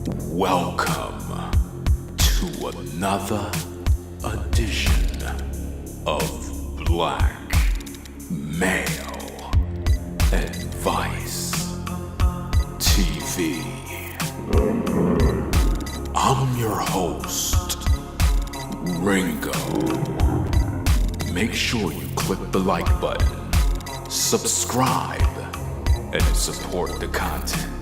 Welcome to another edition of Black Male Advice TV. I'm your host, Ringo. Make sure you click the like button, subscribe, and support the content.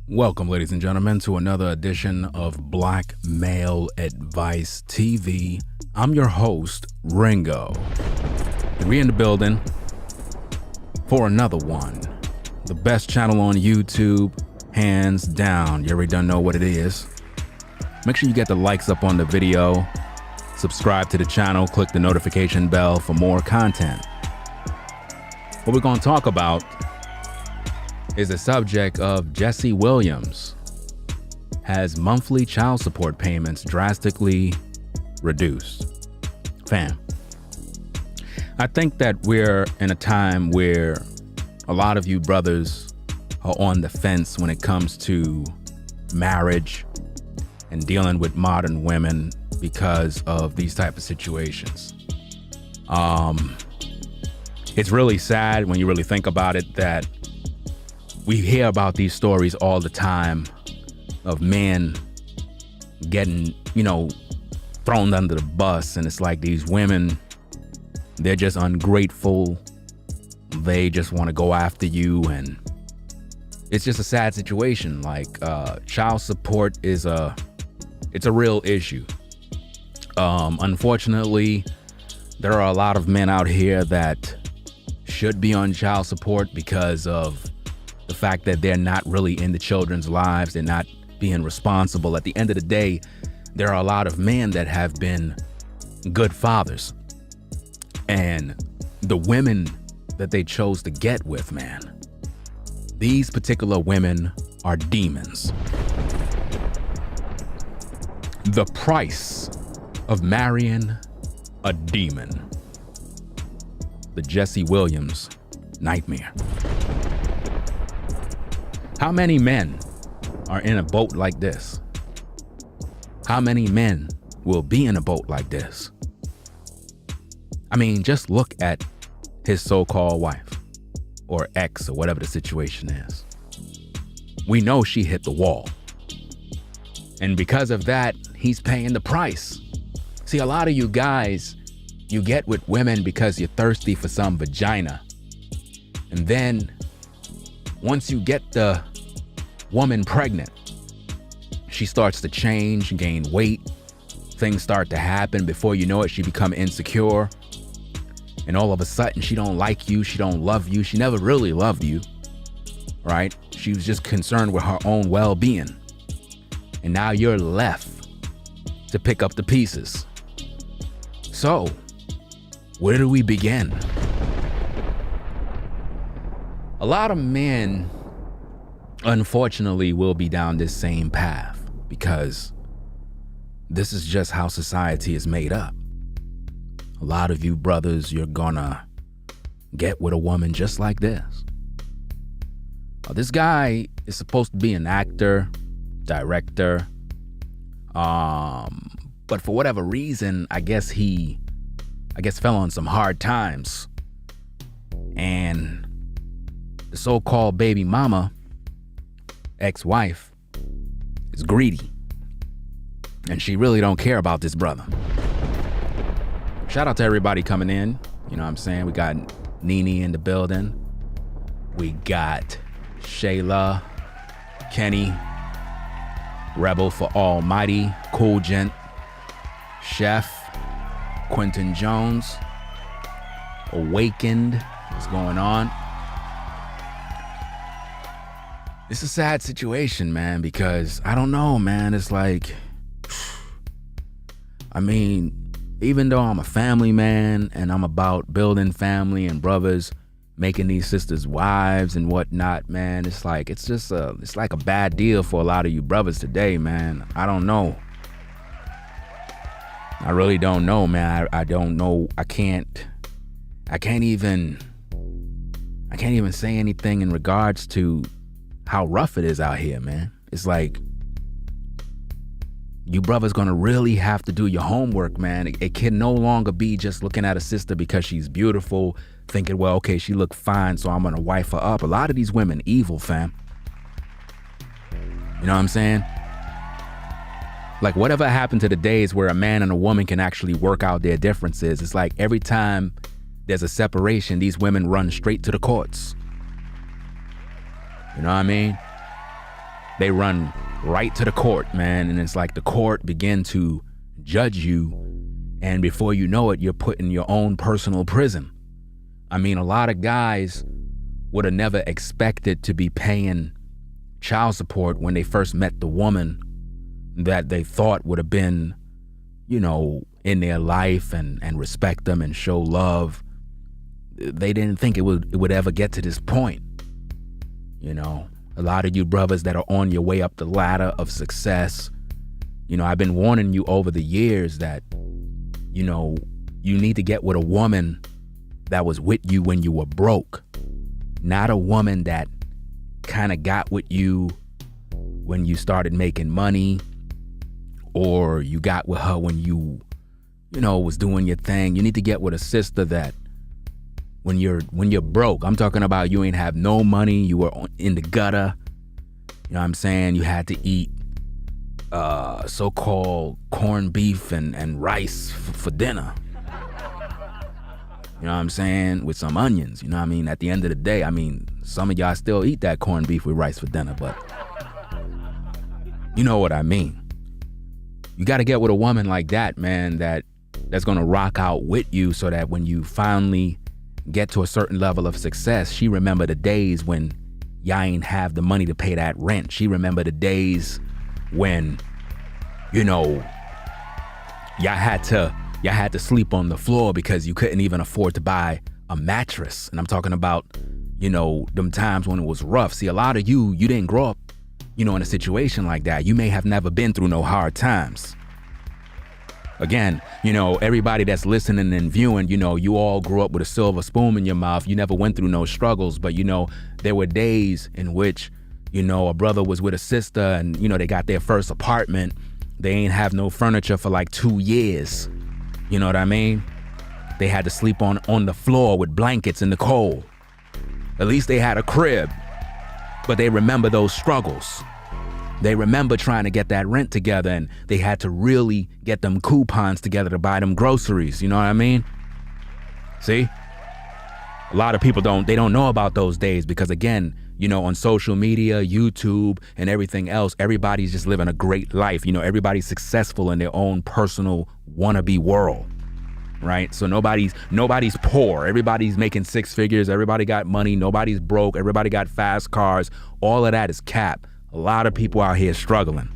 Welcome, ladies and gentlemen, to another edition of Black Male Advice TV. I'm your host, Ringo. We're in the building for another one. The best channel on YouTube, hands down. You already don't know what it is. Make sure you get the likes up on the video. Subscribe to the channel. Click the notification bell for more content. What we're going to talk about is the subject of Jesse Williams has monthly child support payments drastically reduced. Fam, I think that we're in a time where a lot of you brothers are on the fence when it comes to marriage and dealing with modern women because of these type of situations. It's really sad when you really think about it that we hear about these stories all the time of men getting, thrown under the bus. And it's like these women, they're just ungrateful. They just want to go after you. And it's just a sad situation. Like child support it's a real issue. Unfortunately, there are a lot of men out here that should be on child support because of the fact that they're not really in the children's lives. They're not being responsible. At the end of the day, there are a lot of men that have been good fathers. And the women that they chose to get with, man, these particular women are demons. The price of marrying a demon. The Jesse Williams nightmare. How many men are in a boat like this? How many men will be in a boat like this? I mean, just look at his so-called wife or ex or whatever the situation is. We know she hit the wall. And because of that, he's paying the price. See, a lot of you guys, you get with women because you're thirsty for some vagina. And then once you get the woman pregnant, she starts to change, gain weight. Things start to happen. Before you know it, she become insecure. And all of a sudden, she don't like you. She don't love you. She never really loved you, right? She was just concerned with her own well-being. And now you're left to pick up the pieces. So, where do we begin? A lot of men, unfortunately, will be down this same path because this is just how society is made up. A lot of you brothers, you're gonna get with a woman just like this. This guy is supposed to be an actor, director, but for whatever reason, I guess fell on some hard times. And the so-called baby mama, ex-wife, is greedy. And she really don't care about this brother. Shout out to everybody coming in. You know what I'm saying? We got Nene in the building. We got Shayla, Kenny, Rebel for Almighty, Cool Gent, Chef, Quentin Jones, Awakened. What's going on? It's a sad situation, man, because I don't know, man. It's like, I mean, even though I'm a family man and I'm about building family and brothers, making these sisters wives and whatnot, man, it's like a bad deal for a lot of you brothers today, man. I don't know. I really don't know, man. I don't know. I can't even say anything in regards to how rough it is out here, man. It's like you brothers gonna really have to do your homework, man. It can no longer be just looking at a sister because she's beautiful, thinking, well, okay, she look fine, so I'm gonna wife her up. A lot of these women evil, fam. You know what I'm saying? Like, whatever happened to the days where a man and a woman can actually work out their differences? It's like every time there's a separation, these women run straight to the courts. You know what I mean? They run right to the court, man. And it's like the court begin to judge you. And before you know it, you're put in your own personal prison. I mean, a lot of guys would have never expected to be paying child support when they first met the woman that they thought would have been, you know, in their life and respect them and show love. They didn't think it would ever get to this point. You know, a lot of you brothers that are on your way up the ladder of success, you know, I've been warning you over the years that, you know, you need to get with a woman that was with you when you were broke, not a woman that kind of got with you when you started making money, or you got with her when you know, was doing your thing. You need to get with a sister that when you're broke, I'm talking about you ain't have no money, you were in the gutter, you know what I'm saying? You had to eat so-called corned beef and rice for dinner. You know what I'm saying? With some onions, you know what I mean? At the end of the day, I mean, some of y'all still eat that corned beef with rice for dinner, but you know what I mean. You got to get with a woman like that, man, that's going to rock out with you so that when you finally get to a certain level of success, she remember the days when y'all ain't have the money to pay that rent. She remember the days when, you know, y'all had to sleep on the floor because you couldn't even afford to buy a mattress. And I'm talking about, you know, them times when it was rough. See, a lot of you didn't grow up, you know, in a situation like that. You may have never been through no hard times. Again, you know, everybody that's listening and viewing, you know, you all grew up with a silver spoon in your mouth. You never went through no struggles, but, you know, there were days in which, you know, a brother was with a sister and, you know, they got their first apartment. They ain't have no furniture for like 2 years. You know what I mean? They had to sleep on the floor with blankets in the cold. At least they had a crib, but they remember those struggles. They remember trying to get that rent together, and they had to really get them coupons together to buy them groceries. You know what I mean? See? A lot of people don't know about those days because, again, you know, on social media, YouTube, and everything else, everybody's just living a great life. You know, everybody's successful in their own personal wannabe world, right? So nobody's poor. Everybody's making six figures. Everybody got money. Nobody's broke. Everybody got fast cars. All of that is cap. A lot of people out here struggling,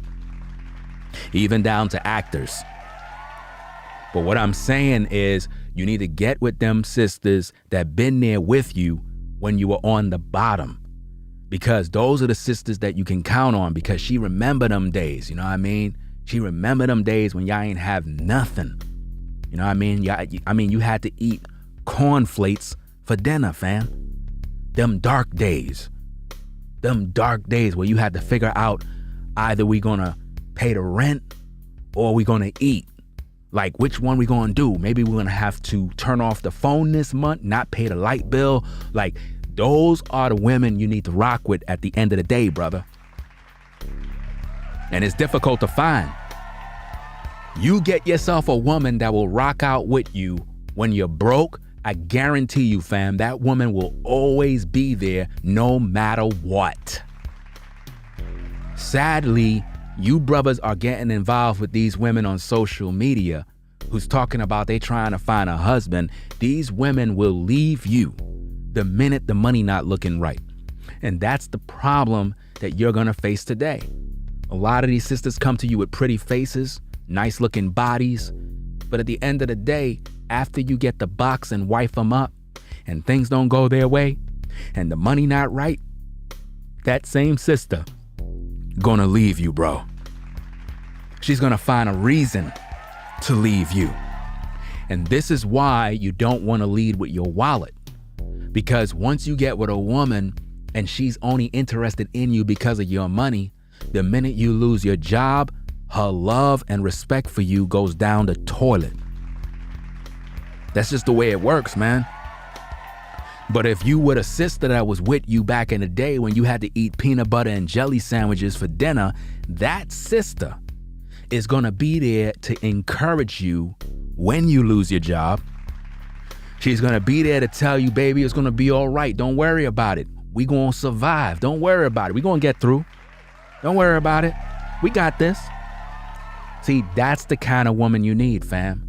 even down to actors. But what I'm saying is you need to get with them sisters that been there with you when you were on the bottom, because those are the sisters that you can count on, because she remember them days. You know what I mean? She remember them days when y'all ain't have nothing. You know what I mean? You had to eat cornflakes for dinner, fam. Them dark days where you had to figure out either we gonna pay the rent or we gonna eat. Like, which one we gonna do? Maybe we're gonna have to turn off the phone this month, not pay the light bill. Like, those are the women you need to rock with at the end of the day, brother. And it's difficult to find. You get yourself a woman that will rock out with you when you're broke. I guarantee you, fam, that woman will always be there no matter what. Sadly, you brothers are getting involved with these women on social media who's talking about they trying to find a husband. These women will leave you the minute the money not looking right. And that's the problem that you're gonna face today. A lot of these sisters come to you with pretty faces, nice looking bodies, but at the end of the day, after you get the box and wife them up and things don't go their way and the money not right, that same sister gonna leave you, bro. She's gonna find a reason to leave you. And this is why you don't want to lead with your wallet. Because once you get with a woman and she's only interested in you because of your money, the minute you lose your job, her love and respect for you goes down the toilet. That's just the way it works, man. But if you were a sister that was with you back in the day when you had to eat peanut butter and jelly sandwiches for dinner, that sister is going to be there to encourage you when you lose your job. She's going to be there to tell you, baby, it's going to be all right. Don't worry about it. We going to survive. Don't worry about it. We going to get through. Don't worry about it. We got this. See, that's the kind of woman you need, fam.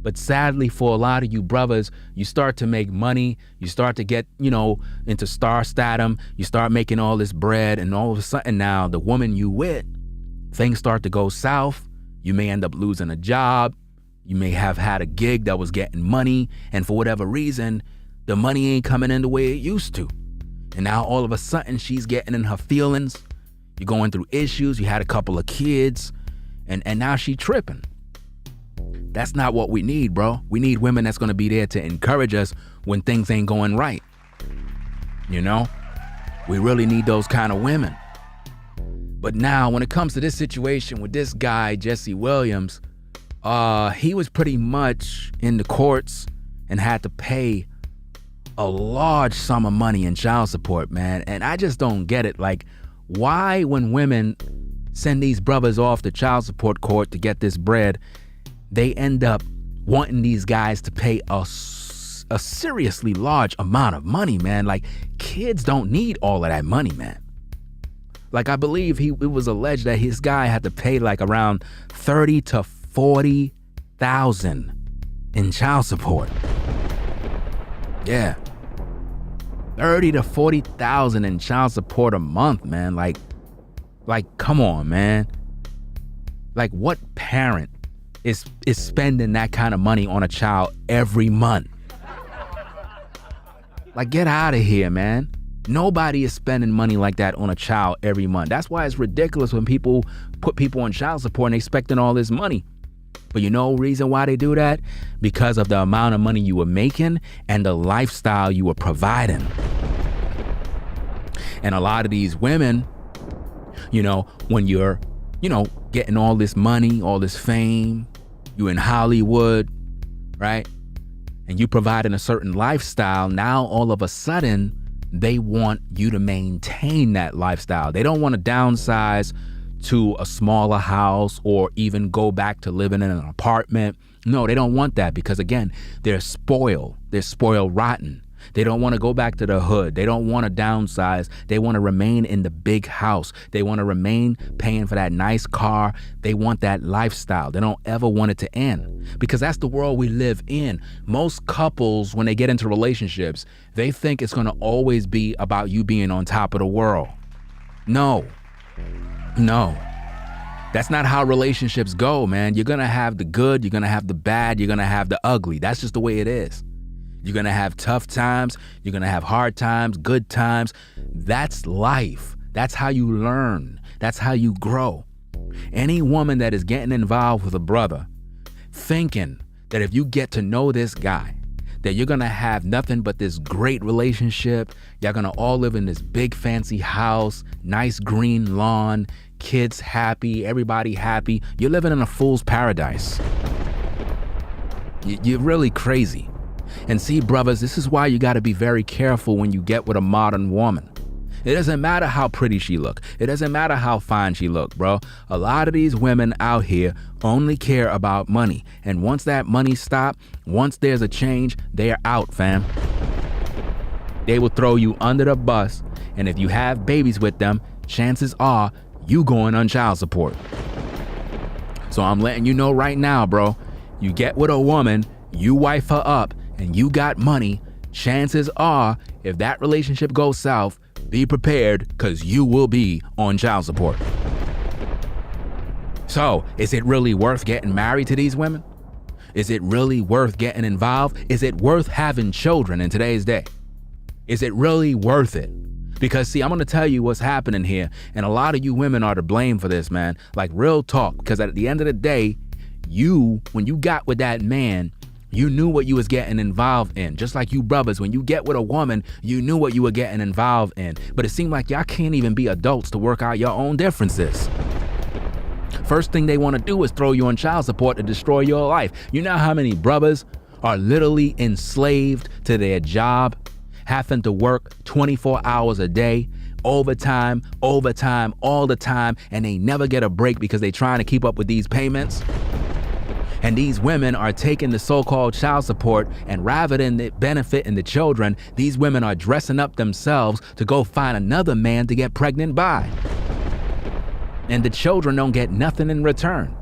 But sadly, for a lot of you brothers, you start to make money. You start to get, into star stardom. You start making all this bread, and all of a sudden now the woman you with, things start to go south. You may end up losing a job. You may have had a gig that was getting money, and for whatever reason, the money ain't coming in the way it used to. And now all of a sudden she's getting in her feelings. You're going through issues. You had a couple of kids, and now she tripping. That's not what we need, bro. We need women that's going to be there to encourage us when things ain't going right. We really need those kind of women. But now when it comes to this situation with this guy, Jesse Williams, he was pretty much in the courts and had to pay a large sum of money in child support, man. And I just don't get it. Like, why when women send these brothers off to child support court to get this bread, they end up wanting these guys to pay a seriously large amount of money, man. Like, kids don't need all of that money, man. Like, I believe it was alleged that his guy had to pay like around $30,000 to $40,000 in child support. Yeah. $30,000 to $40,000 in child support a month, man. Like, come on, man. Like, what parent is spending that kind of money on a child every month? Like, get out of here, man. Nobody is spending money like that on a child every month. That's why it's ridiculous when people put people on child support and expecting all this money. But you know reason why they do that? Because of the amount of money you were making and the lifestyle you were providing. And a lot of these women, when you're, getting all this money, all this fame, you in Hollywood, right? And you providing a certain lifestyle, now all of a sudden, they want you to maintain that lifestyle. They don't want to downsize to a smaller house or even go back to living in an apartment. No, they don't want that because, again, they're spoiled. They're spoiled rotten. They don't want to go back to the hood. They don't want to downsize. They want to remain in the big house. They want to remain paying for that nice car. They want that lifestyle. They don't ever want it to end because that's the world we live in. Most couples, when they get into relationships, they think it's going to always be about you being on top of the world. No. That's not how relationships go, man. You're going to have the good. You're going to have the bad. You're going to have the ugly. That's just the way it is. You're going to have tough times. You're going to have hard times, good times. That's life. That's how you learn. That's how you grow. Any woman that is getting involved with a brother thinking that if you get to know this guy, that you're going to have nothing but this great relationship. You're going to all live in this big fancy house, nice green lawn, kids happy, everybody happy. You're living in a fool's paradise. You're really crazy. And see, brothers, this is why you got to be very careful when you get with a modern woman. It doesn't matter how pretty she look. It doesn't matter how fine she look, bro. A lot of these women out here only care about money. And once that money stops, once there's a change, they're out, fam. They will throw you under the bus. And if you have babies with them, chances are you going on child support. So I'm letting you know right now, bro. You get with a woman, you wife her up, and you got money, chances are, if that relationship goes south, be prepared because you will be on child support. So, is it really worth getting married to these women? Is it really worth getting involved? Is it worth having children in today's day? Is it really worth it? Because see, I'm going to tell you what's happening here, and a lot of you women are to blame for this, man. Like real talk, because at the end of the day, when you got with that man, you knew what you was getting involved in. Just like you brothers, when you get with a woman, you knew what you were getting involved in. But it seemed like y'all can't even be adults to work out your own differences. First thing they want to do is throw you on child support to destroy your life. You know how many brothers are literally enslaved to their job, having to work 24 hours a day, overtime, all the time, and they never get a break because they're trying to keep up with these payments? And these women are taking the so-called child support, and rather than it benefiting the children, these women are dressing up themselves to go find another man to get pregnant by. And the children don't get nothing in return.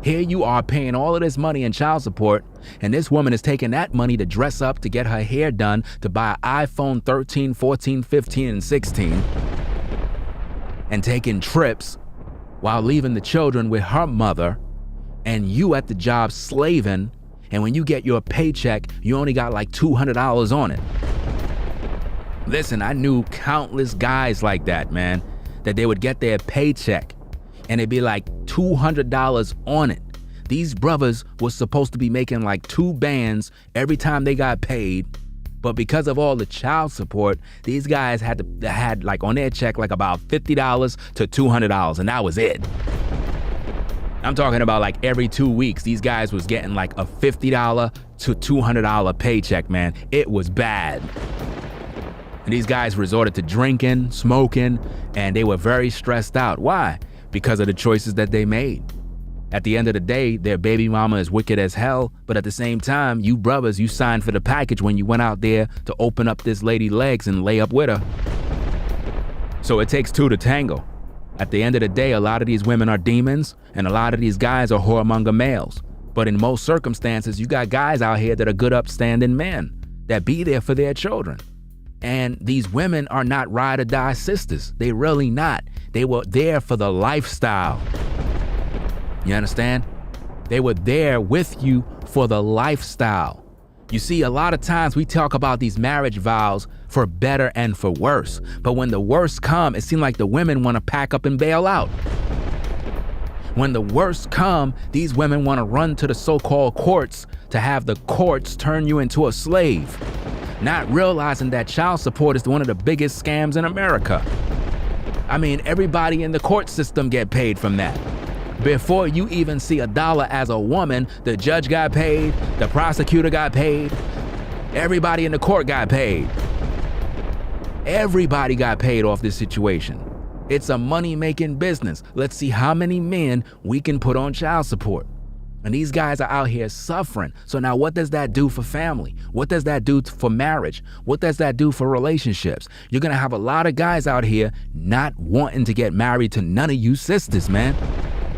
Here you are paying all of this money in child support, and this woman is taking that money to dress up, to get her hair done, to buy an iPhone 13, 14, 15, and 16, and taking trips while leaving the children with her mother, and you at the job slaving, and when you get your paycheck, you only got like $200 on it. Listen, I knew countless guys like that, man, that they would get their paycheck and it'd be like $200 on it. These brothers was supposed to be making like 2 bands every time they got paid, but because of all the child support, these guys had like on their check like about $50 to $200, and that was it. I'm talking about like every 2 weeks, these guys was getting like a $50 to $200 paycheck, man. It was bad. And these guys resorted to drinking, smoking, and they were very stressed out. Why? Because of the choices that they made. At the end of the day, their baby mama is wicked as hell, but at the same time, you brothers, you signed for the package when you went out there to open up this lady's legs and lay up with her. So it takes 2 to tango. At the end of the day, a lot of these women are demons, and a lot of these guys are whoremonger males. But in most circumstances, you got guys out here that are good upstanding men that be there for their children. And these women are not ride or die sisters. They really not. They were there for the lifestyle. You understand? They were there with you for the lifestyle. You see, a lot of times we talk about these marriage vows for better and for worse. But when the worst come, it seems like the women want to pack up and bail out. When the worst come, these women want to run to the so-called courts to have the courts turn you into a slave, not realizing that child support is one of the biggest scams in America. I mean, everybody in the court system get paid from that. Before you even see a dollar as a woman, the judge got paid, the prosecutor got paid, everybody in the court got paid. Everybody got paid off this situation. It's a money-making business. Let's see how many men we can put on child support. And these guys are out here suffering. So now what does that do for family? What does that do for marriage? What does that do for relationships? You're gonna have a lot of guys out here not wanting to get married to none of you sisters, man.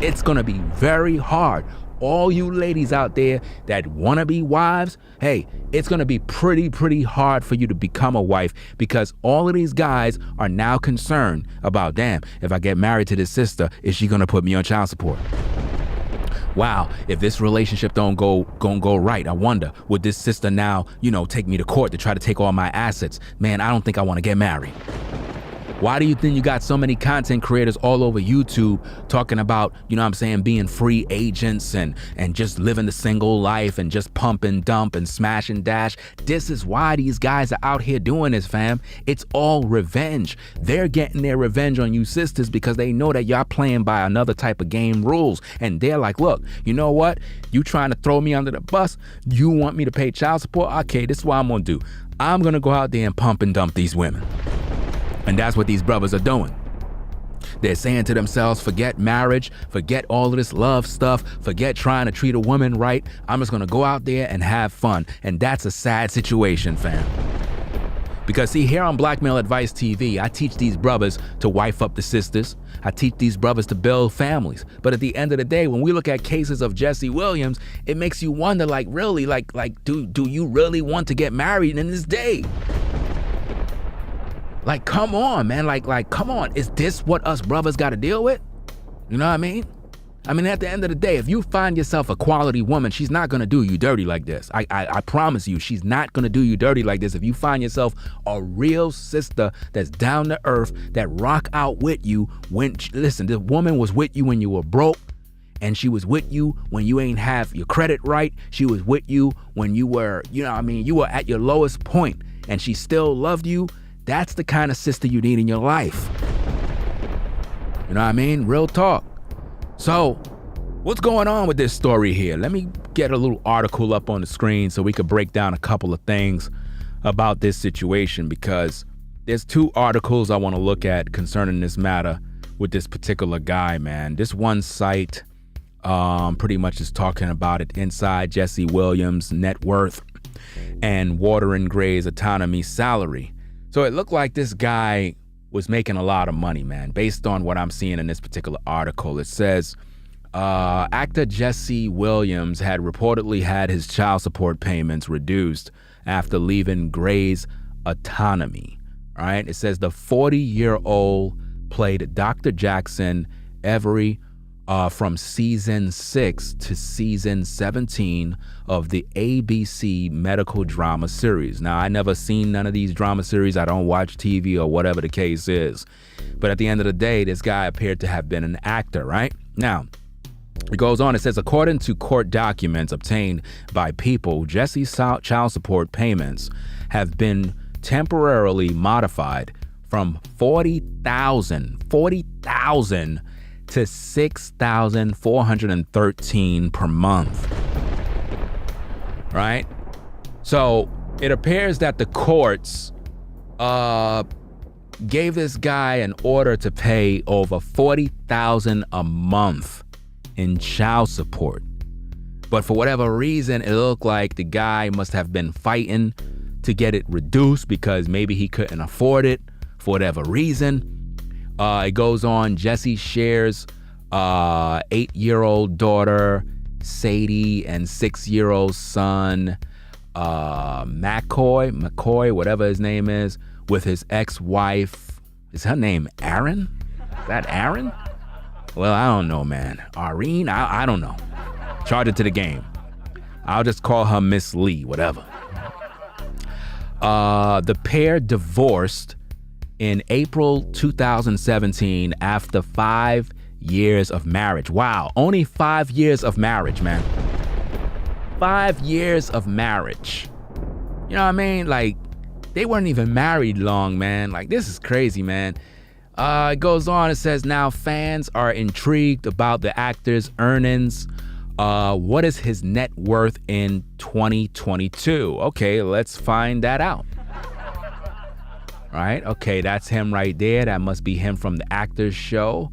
It's gonna be very hard. All you ladies out there that wanna be wives, hey, it's gonna be pretty hard for you to become a wife, because all of these guys are now concerned about, damn, if I get married to this sister, is she gonna put me on child support? Wow, if this relationship don't go right, I wonder, would this sister now, take me to court to try to take all my assets? Man, I don't think I wanna get married. Why do you think you got so many content creators all over YouTube talking about, being free agents and just living the single life and just pump and dump and smash and dash? This is why these guys are out here doing this, fam. It's all revenge. They're getting their revenge on you sisters because they know that y'all playing by another type of game rules. And they're like, look, you know what? You trying to throw me under the bus? You want me to pay child support? Okay, this is what I'm gonna do. I'm gonna go out there and pump and dump these women. And that's what these brothers are doing. They're saying to themselves, forget marriage, forget all of this love stuff, forget trying to treat a woman right. I'm just gonna go out there and have fun. And that's a sad situation, fam. Because see, here on Black Male Advice TV, I teach these brothers to wife up the sisters. I teach these brothers to build families. But at the end of the day, when we look at cases of Jesse Williams, it makes you wonder, really, do you really want to get married in this day? Like, come on, man. Like, come on. Is this what us brothers got to deal with? You know what I mean? I mean, at the end of the day, if you find yourself a quality woman, she's not going to do you dirty like this. I promise you, she's not going to do you dirty like this. If you find yourself a real sister that's down to earth, that rock out with you listen, this woman was with you when you were broke, And she was with you when you ain't have your credit right. She was with you when you were, you were at your lowest point and she still loved you. That's the kind of sister you need in your life. You know what I mean? Real talk. So what's going on with this story here? Let me get a little article up on the screen so we could break down a couple of things about this situation, because there's two articles I want to look at concerning this matter with this particular guy, man. This one site pretty much is talking about it inside Jesse Williams' net worth and Watering Gray's autonomy salary. So it looked like this guy was making a lot of money, man, based on what I'm seeing in this particular article. It says actor Jesse Williams had reportedly had his child support payments reduced after leaving Gray's autonomy. All right. It says the 40-year-old played Dr. Jackson Avery from season 6 to season 17 of the ABC medical drama series. Now, I never seen none of these drama series. I don't watch TV or whatever the case is. But at the end of the day, this guy appeared to have been an actor, right? Now, it goes on. It says, according to court documents obtained by People, Jesse's child support payments have been temporarily modified from $40,000 to $6,413 per month. Right? So it appears that the courts gave this guy an order to pay over $40,000 a month in child support. But for whatever reason, it looked like the guy must have been fighting to get it reduced because maybe he couldn't afford it for whatever reason. It goes on, Jesse shares 8-year-old daughter, Sadie, and 6-year-old son, McCoy, whatever his name is, with his ex-wife. Is her name Aaron? Is that Aaron? Well, I don't know, man. Irene? I don't know. Charge it to the game. I'll just call her Miss Lee, whatever. The pair divorced in April 2017 after 5 years of marriage. Wow, only 5 years of marriage, man. 5 years of marriage. You know what I mean? Like, they weren't even married long, man. Like, this is crazy, man. It goes on, it says, now fans are intrigued about the actor's earnings. What is his net worth in 2022? Okay, let's find that out. Right? Okay, that's him right there. That must be him from the Actors Show.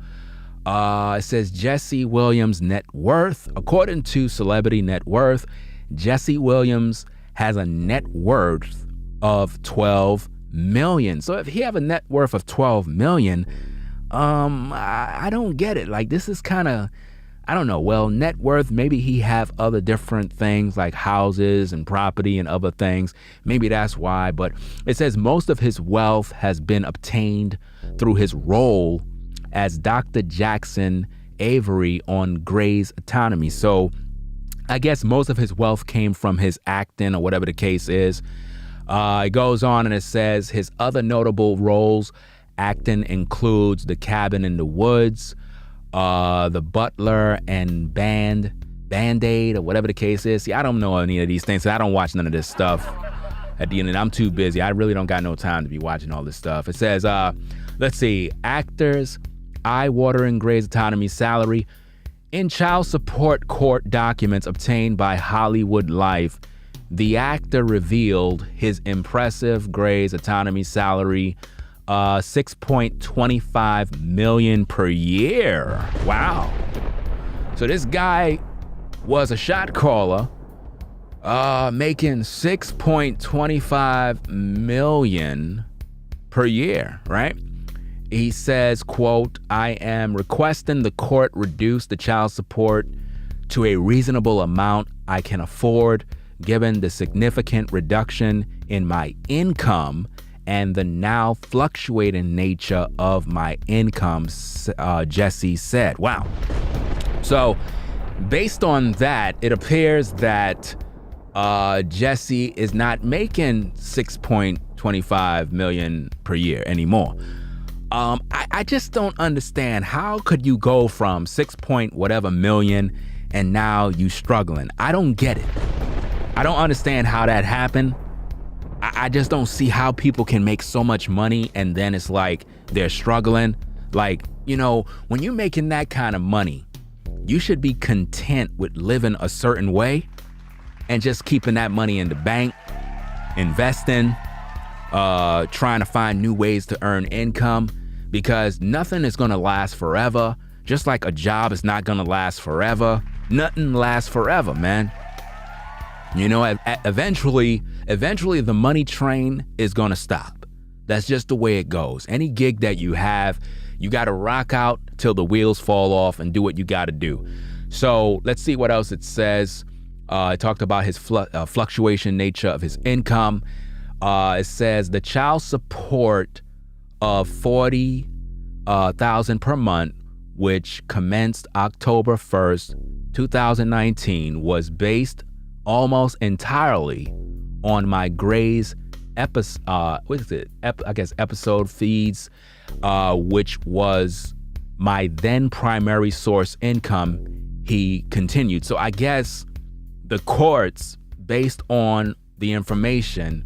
It says Jesse Williams' net worth. According to Celebrity Net Worth, Jesse Williams has a net worth of $12 million. So if he have a net worth of $12 million, I don't get it. Like, this is kind of, I don't know. Well, net worth, maybe he have other different things like houses and property and other things. Maybe that's why. But it says most of his wealth has been obtained through his role as Dr. Jackson Avery on Gray's Autonomy. So I guess most of his wealth came from his acting or whatever the case is. It goes on and it says his other notable roles acting includes The Cabin in the Woods, The Butler, and Band-Aid or whatever the case is. See, I don't know any of these things, so I don't watch none of this stuff. At the end of it, I'm too busy. I really don't got no time to be watching all this stuff. It says, let's see, actors, eye-watering Gray's Autonomy salary. In child support court documents obtained by Hollywood Life, the actor revealed his impressive Gray's Autonomy salary, $6.25 million per year. Wow. So this guy was a shot caller, making $6.25 million per year, right? He says, quote, I am requesting the court reduce the child support to a reasonable amount I can afford, given the significant reduction in my income and the now fluctuating nature of my income, Jesse said. Wow. So based on that, it appears that Jesse is not making $6.25 million per year anymore. I just don't understand. How could you go from 6 point whatever million and now you struggling? I don't get it. I don't understand how that happened. I just don't see how people can make so much money and then it's like they're struggling. Like, you know, when you're making that kind of money, you should be content with living a certain way and just keeping that money in the bank, investing, trying to find new ways to earn income, because nothing is going to last forever. Just like a job is not going to last forever. Nothing lasts forever, man. You know, eventually the money train is going to stop. That's just the way it goes. Any gig that you have, you got to rock out till the wheels fall off and do what you got to do. So let's see what else it says. It talked about his fluctuation nature of his income. It says the child support of $40,000 per month, which commenced October 1st, 2019, was based almost entirely on my Gray's episode feeds, which was my then primary source income, he continued. So I guess the courts, based on the information,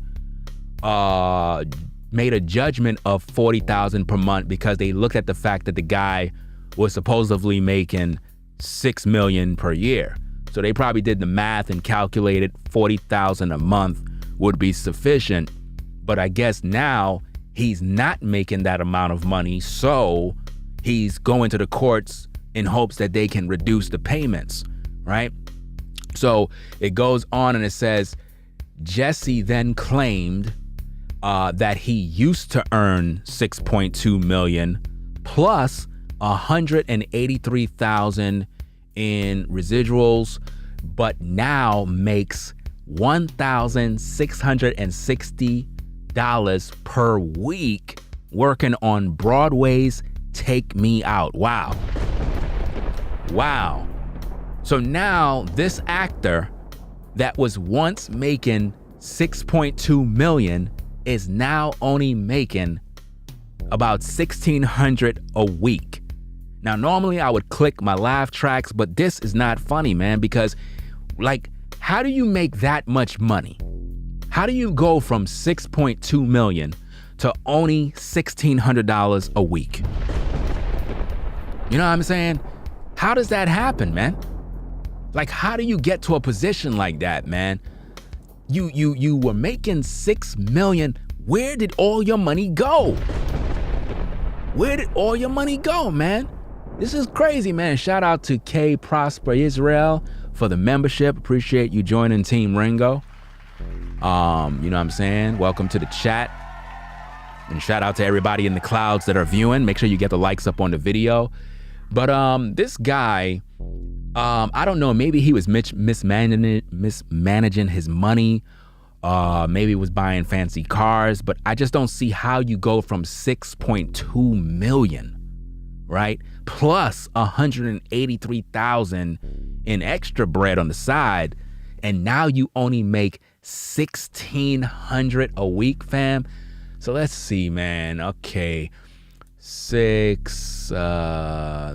made a judgment of $40,000 per month because they looked at the fact that the guy was supposedly making $6 million per year. So they probably did the math and calculated $40,000 a month would be sufficient. But I guess now he's not making that amount of money, so he's going to the courts in hopes that they can reduce the payments, right? So it goes on and it says, Jesse then claimed that he used to earn $6.2 million plus $183,000 in residuals, but now makes $1,660 per week working on Broadway's Take Me Out. Wow. So now this actor that was once making $6.2 million is now only making about $1,600 a week. Now, normally I would click my laugh tracks, but this is not funny, man, because like, how do you make that much money? How do you go from 6.2 million to only $1,600 a week? You know what I'm saying? How does that happen, man? Like, how do you get to a position like that, man? You were making $6 million. Where did all your money go? Where did all your money go, man? This is crazy, man. Shout out to K Prosper Israel for the membership. Appreciate you joining Team Ringo. You know what I'm saying? Welcome to the chat. And shout out to everybody in the clouds that are viewing. Make sure you get the likes up on the video. But this guy, I don't know, maybe he was mismanaging his money. Maybe he was buying fancy cars, but I just don't see how you go from 6.2 million, right? Plus 183,000 in extra bread on the side. And now you only make 1,600 a week, fam. So let's see, man. Okay. Let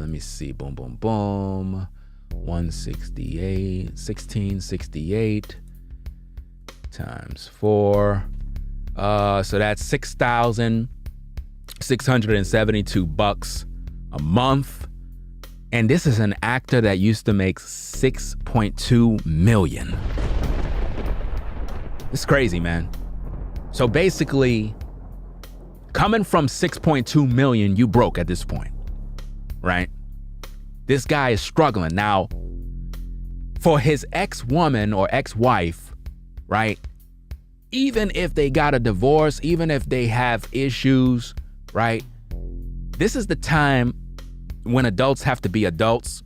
me see. Boom, boom, boom. 168 times 4. So that's $6,672 a month. And this is an actor that used to make 6.2 million. It's crazy, man. So basically, coming from 6.2 million, you broke at this point, right? This guy is struggling. Now, for his ex-woman or ex-wife, right? Even if they got a divorce, even if they have issues, right? This is the time when adults have to be adults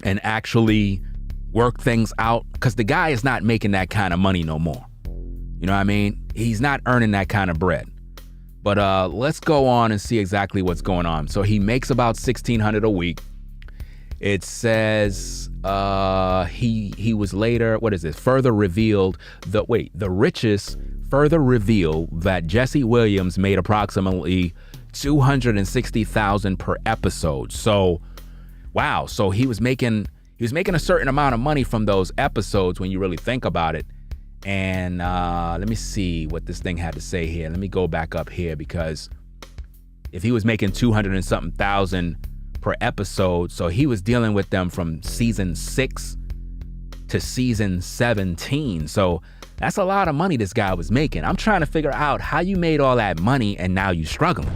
and actually work things out, because the guy is not making that kind of money no more. You know what I mean? He's not earning that kind of bread. But let's go on and see exactly what's going on. So he makes about $1,600 a week. It says he was later, what is this? Further revealed the richest further reveal that Jesse Williams made approximately $260,000 per episode. So, wow. So he was making a certain amount of money from those episodes when you really think about it. And let me see what this thing had to say here. Let me go back up here, because if he was making 200 and something thousand per episode, so he was dealing with them from season 6 to season 17. So that's a lot of money this guy was making. I'm trying to figure out how you made all that money and now you struggling.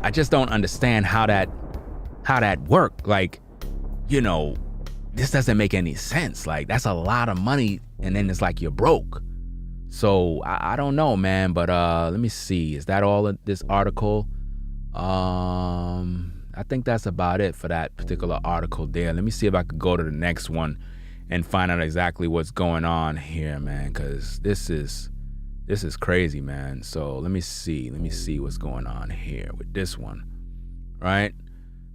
I just don't understand how that worked. Like, you know, this doesn't make any sense. Like, that's a lot of money, and then it's like you're broke. So I don't know, man. But let me see. Is that all of this article? I think that's about it for that particular article there. Let me see if I could go to the next one and find out exactly what's going on here, man, because this is crazy, man. So let me see what's going on here with this one, right?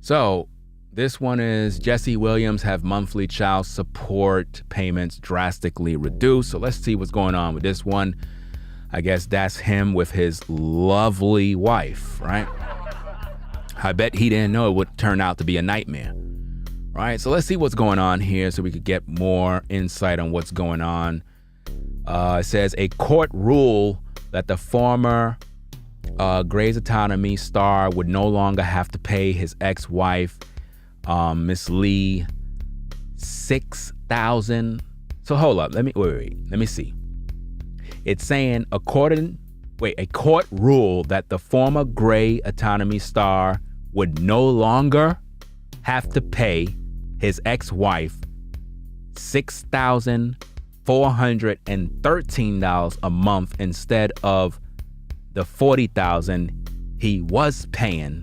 So this one is Jesse Williams have monthly child support payments drastically reduced. So let's see what's going on with this one. I guess that's him with his lovely wife, right? I bet he didn't know it would turn out to be a nightmare, right? So let's see what's going on here so we could get more insight on what's going on. It says a court ruled that the former Grey's Anatomy star would no longer have to pay his ex-wife, Miss Lee, $6,000. So hold up, let me see. It's saying a court ruled that the former Grey Anatomy star would no longer have to pay his ex-wife $6,413 a month instead of the $40,000 he was paying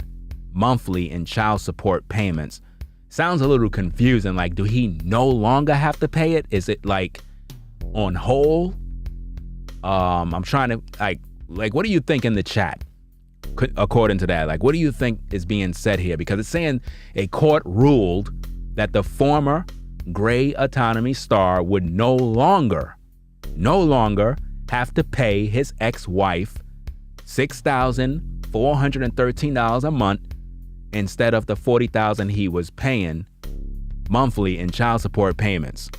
monthly in child support payments. Sounds a little confusing. Like, do he no longer have to pay it? Is it like on hold? I'm trying to like, what do you think in the chat? According to that, like, what do you think is being said here? Because it's saying a court ruled that the former Grey Anatomy star would no longer have to pay his ex-wife $6,413 a month instead of the $40,000 he was paying monthly in child support payments.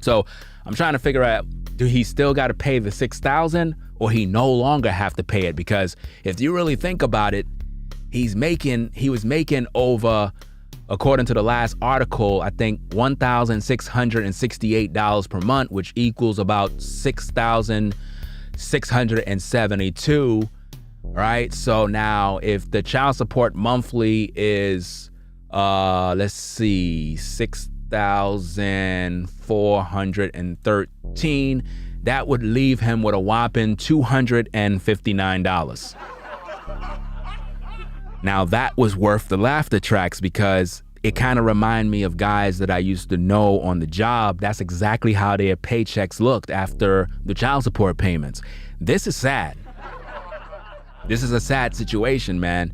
So I'm trying to figure out, do he still got to pay the $6,000 or he no longer have to pay it? Because if you really think about it, he was making over, according to the last article, I think $1,668 per month, which equals about $6,672, right? So now if the child support monthly is, let's see, $6,413, that would leave him with a whopping $259. Now that was worth the laughter tracks, because it kind of reminded me of guys that I used to know on the job. That's exactly how their paychecks looked after the child support payments. This is sad. This is a sad situation, man.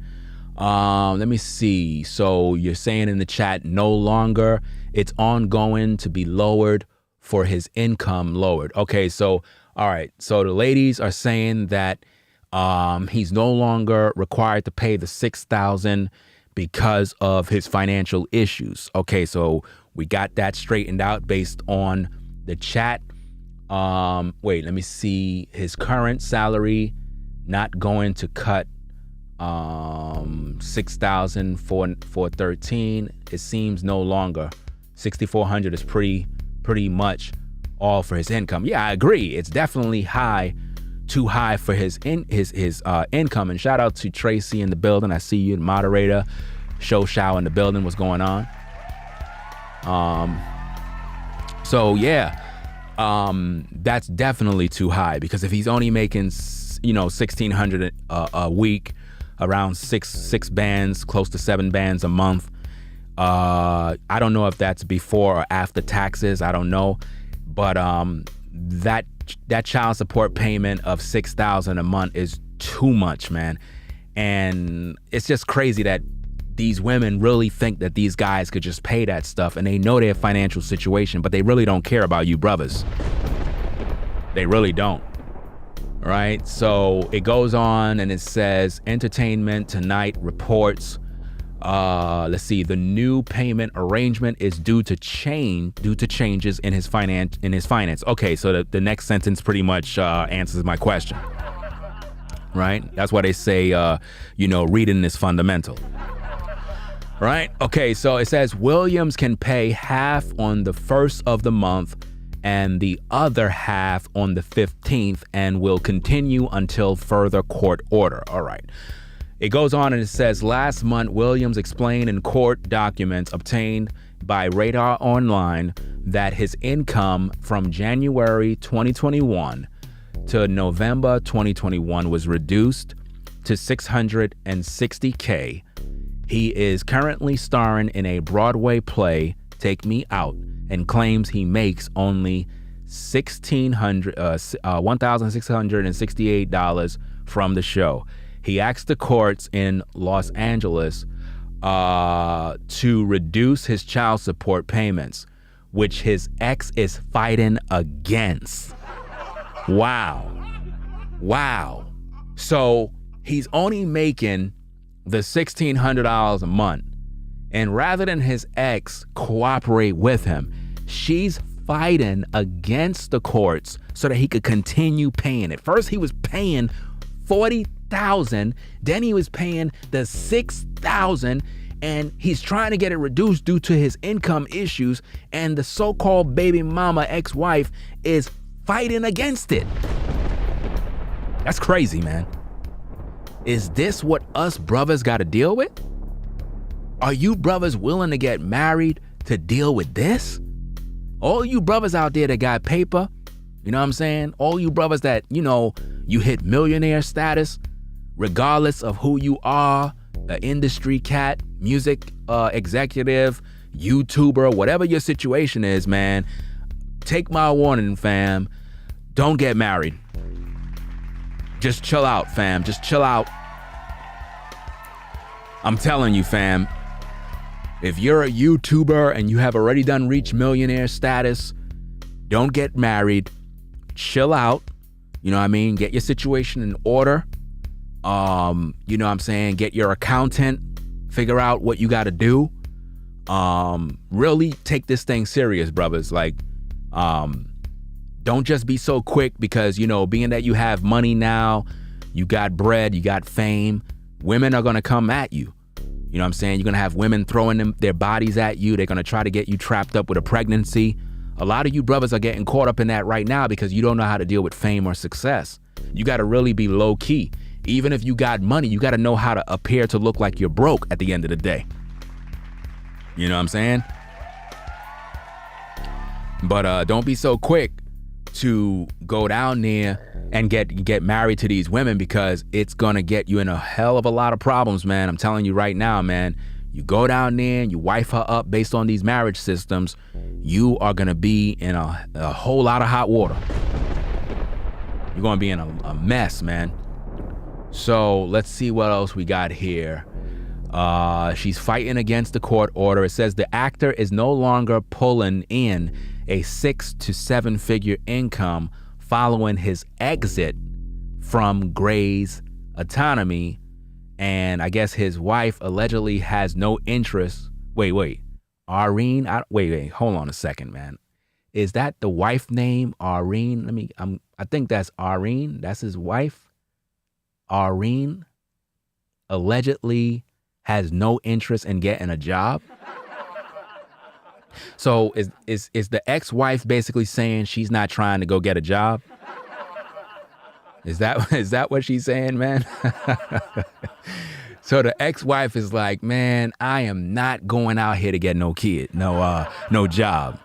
Let me see. So you're saying in the chat, no longer, it's ongoing to be lowered for his income lowered. Okay, so, all right. So the ladies are saying that he's no longer required to pay the $6,000 because of his financial issues. Okay, so we got that straightened out based on the chat. Wait, let me see. His current salary not going to cut $6,413. It seems no longer. $6,400 is pretty much all for his income. Yeah, I agree. It's definitely too high for his income. And shout out to Tracy in the building. I see you, the moderator. Show in the building. What's going on? So yeah, that's definitely too high, because if he's only making $1,600 a week, around six bands, close to 7 bands a month. I don't know if that's before or after taxes. I don't know, but that child support payment of $6,000 a month is too much, man. And it's just crazy that these women really think that these guys could just pay that stuff, and they know their financial situation, but they really don't care about you brothers. They really don't, right? So it goes on and it says Entertainment Tonight reports, let's see, the new payment arrangement is due to changes in his finance. Okay, so the next sentence pretty much answers my question, right? That's why they say, reading is fundamental, right? Okay, so it says Williams can pay half on the first of the month and the other half on the 15th and will continue until further court order. All right. It goes on and it says, last month, Williams explained in court documents obtained by Radar Online that his income from January 2021 to November 2021 was reduced to $660K. He is currently starring in a Broadway play, Take Me Out, and claims he makes only $1,668 from the show. He asked the courts in Los Angeles to reduce his child support payments, which his ex is fighting against. Wow. So he's only making the $1,600 a month. And rather than his ex cooperate with him, she's fighting against the courts so that he could continue paying it. First, he was paying $40,000, then he was paying the $6,000, and he's trying to get it reduced due to his income issues, and the so-called baby mama ex-wife is fighting against it. That's crazy, man. Is this what us brothers got to deal with? Are you brothers willing to get married to deal with this? All you brothers out there that got paper, you know what I'm saying? All you brothers that, you hit millionaire status, regardless of who you are, an industry cat, music executive, YouTuber, whatever your situation is, man, take my warning, fam. Don't get married. Just chill out, fam. Just chill out. I'm telling you, fam. If you're a YouTuber and you have already reached millionaire status, don't get married. Chill out. You know what I mean? Get your situation in order. You know what I'm saying? Get your accountant. Figure out what you got to do. Really take this thing serious, brothers. Like, don't just be so quick because, being that you have money now, you got bread, you got fame, women are going to come at you. You know what I'm saying? You're going to have women throwing their bodies at you. They're going to try to get you trapped up with a pregnancy. A lot of you brothers are getting caught up in that right now because you don't know how to deal with fame or success. You got to really be low key. Even if you got money, you got to know how to appear to look like you're broke at the end of the day. You know what I'm saying? But don't be so quick to go down there and get married to these women because it's gonna get you in a hell of a lot of problems, man. I'm telling you right now, man. You go down there and you wife her up based on these marriage systems, you are gonna be in a whole lot of hot water. You're gonna be in a mess, man. So let's see what else we got here. She's fighting against the court order. It says the actor is no longer pulling in a 6 to 7 figure income following his exit from Grey's Anatomy, and I guess his wife allegedly has no interest. Wait, Irene? Wait, hold on a second, man. Is that the wife name, Irene? I think that's Irene. That's his wife. Irene allegedly has no interest in getting a job. So is the ex-wife basically saying she's not trying to go get a job? Is that what she's saying, man? So the ex-wife is like, man, I am not going out here to get no kid, no job.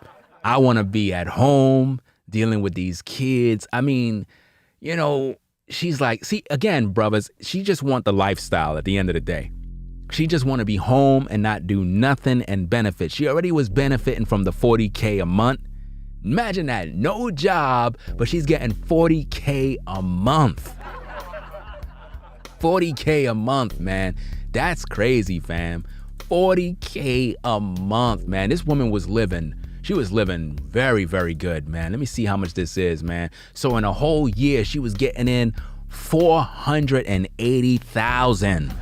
I want to be at home dealing with these kids. I mean, she's like, see, again, brothers, she just want the lifestyle at the end of the day. She just want to be home and not do nothing and benefit. She already was benefiting from the $40K a month. Imagine that, no job, but she's getting $40K a month. $40K a month, man. That's crazy, fam. $40K a month, man. This woman was living She was living very, very good, man. Let me see how much this is, man. So in a whole year, she was getting in $480,000.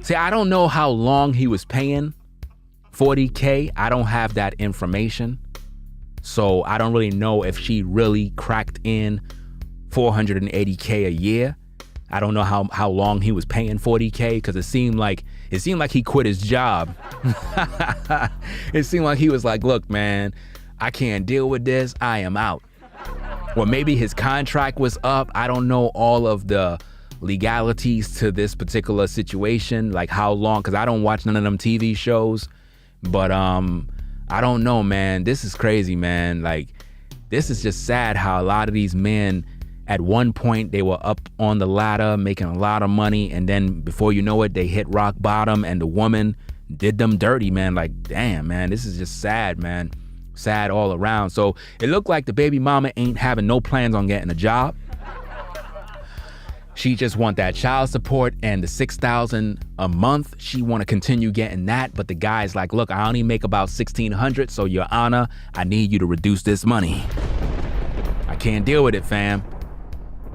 See, I don't know how long he was paying $40K. I don't have that information. So I don't really know if she really cracked in $480K a year. I don't know how long he was paying $40K, because it seemed like he quit his job. It seemed like he was like, look, man, I can't deal with this. I am out. Or maybe his contract was up. I don't know all of the legalities to this particular situation, like how long, because I don't watch none of them TV shows. But I don't know, man. This is crazy, man. Like, this is just sad how a lot of these men, at one point, they were up on the ladder making a lot of money, and then before you know it, they hit rock bottom and the woman did them dirty, man. Like, damn, man, this is just sad, man. Sad all around. So it looked like the baby mama ain't having no plans on getting a job. She just want that child support and the $6,000 a month. She want to continue getting that, but the guy's like, look, I only make about $1,600, so Your Honor, I need you to reduce this money. I can't deal with it, fam.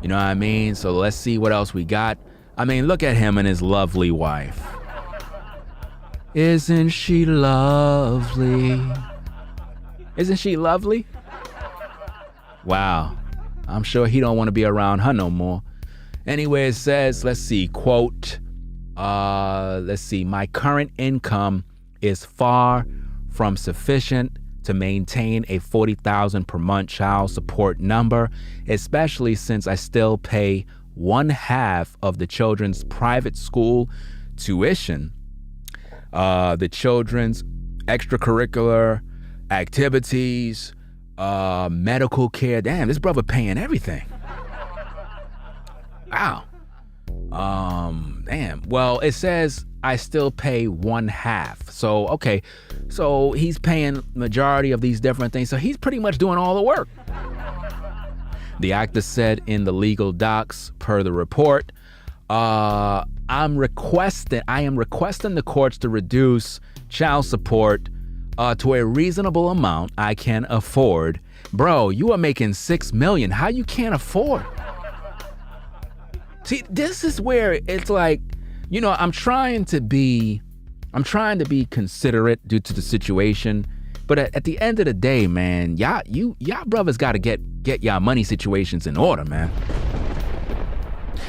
You know what I mean? So let's see what else we got. I mean, look at him and his lovely wife. Isn't she lovely? Isn't she lovely? Wow. I'm sure he don't want to be around her no more. Anyway, it says, let's see, quote, my current income is far from sufficient to maintain a $40,000 per month child support number, especially since I still pay 1/2 of the children's private school tuition, the children's extracurricular activities, medical care. Damn, this brother paying everything. Wow. Damn. Well, it says I still pay 1/2. So, okay. So he's paying majority of these different things. So he's pretty much doing all the work. The actor said in the legal docs per the report, I am requesting the courts to reduce child support to a reasonable amount I can afford. Bro, you are making $6 million. How you can't afford? See, this is where it's like, you know, I'm trying to be considerate due to the situation, but at the end of the day, man, y'all brothers got to get y'all money situations in order, man.